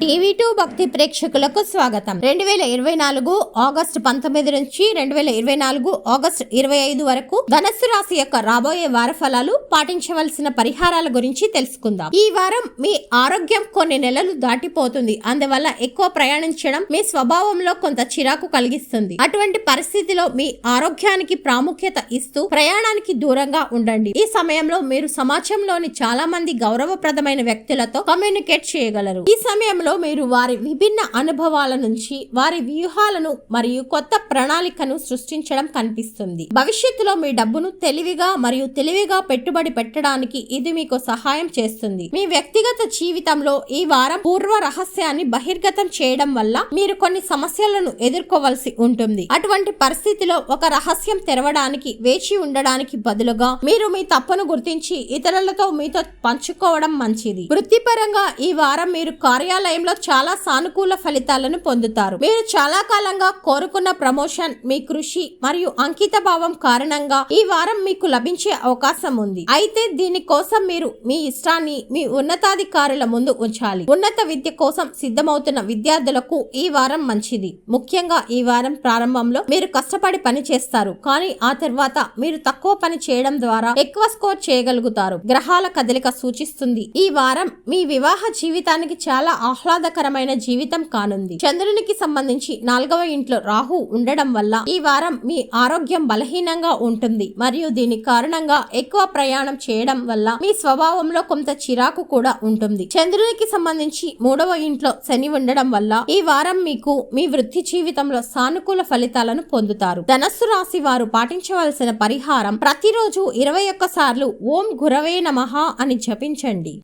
టీవీ2 భక్తి ప్రేక్షకులకు స్వాగతం. 2024 ఆగస్టు 19 నుంచి 2024 ఆగస్టు 25 వరకు ధనస్సు రాశి యొక్క రాబోయే వార ఫలాలు, పాటించవలసిన పరిహారాల గురించి తెలుసుకుందాం. ఈ వారం మీ ఆరోగ్యం కొన్ని నెలలు దాటిపోతుంది. అందువల్ల ఎక్కువ ప్రయాణించడం మీ స్వభావంలో కొంత చిరాకు కలిగిస్తుంది. అటువంటి పరిస్థితిలో మీ ఆరోగ్యానికి ప్రాముఖ్యత ఇస్తూ ప్రయాణానికి దూరంగా ఉండండి. ఈ సమయంలో మీరు సమాజంలోని చాలా మంది గౌరవప్రదమైన వ్యక్తులతో కమ్యూనికేట్ చేయగలరు. ఈ సమయంలో మీరు వారి విభిన్న అనుభవాల నుంచి వారి వ్యూహాలను మరియు కొత్త ప్రణాళికను సృష్టించడం కనిపిస్తుంది. భవిష్యత్తులో మీ డబ్బును తెలివిగా పెట్టుబడి పెట్టడానికి ఇది మీకు సహాయం చేస్తుంది. మీ వ్యక్తిగత జీవితంలో ఈ వారం పూర్వ రహస్యాన్ని బహిర్గతం చేయడం వల్ల మీరు కొన్ని సమస్యలను ఎదుర్కోవలసి ఉంటుంది. అటువంటి పరిస్థితిలో ఒక రహస్యం తెరవడానికి వేచి ఉండడానికి బదులుగా మీరు మీ తప్పును గుర్తించి ఇతరులతో మీతో పంచుకోవడం మంచిది. వృత్తిపరంగా ఈ వారం మీరు కార్యాలయంలో చాలా సానుకూల ఫలితాలను పొందుతారు. మీరు చాలా కాలంగా కోరుకున్న ప్రమోషన్, మీ కృషి మరియు అంకిత భావం కారణంగా ఈ వారం మీకు లభించే అవకాశం ఉంది. అయితే దీనికోసం మీరు మీ ఇష్టాన్ని మీ ఉన్నతాధికారుల ముందు ఉంచాలి. ఉన్నత విద్య కోసం సిద్ధమవుతున్న విద్యార్థులకు ఈ వారం మంచిది. ముఖ్యంగా ఈ వారం ప్రారంభంలో మీరు కష్టపడి పని చేస్తారు, కానీ ఆ తర్వాత మీరు తక్కువ పని చేయడం ద్వారా ఎక్కువ స్కోర్ చేయగలుగుతారు. గ్రహాల కదలిక సూచిస్తుంది ఈ వారం మీ వివాహ జీవితానికి చాలా ఆహ్లాదకరమైన జీవితం కానుంది. చంద్రునికి సంబంధించి 4వ ఇంట్లో రాహు ఉండడం వల్ల ఈ వారం మీ ఆరోగ్యం బలహీనంగా ఉంటుంది మరియు దీని కారణంగా ఎక్కువ ప్రయాణం చేయడం వల్ల మీ స్వభావంలో కొంత చిరాకు కూడా ఉంటుంది. చంద్రునికి సంబంధించి 3వ ఇంట్లో శని ఉండడం వల్ల ఈ వారం మీకు మీ వృత్తి జీవితంలో సానుకూల ఫలితాలను పొందుతారు. ధనస్సు రాశి వారు పాటించవలసిన పరిహారం: ప్రతిరోజు 21 సార్లు ఓం గురవే నమః అని జపించండి.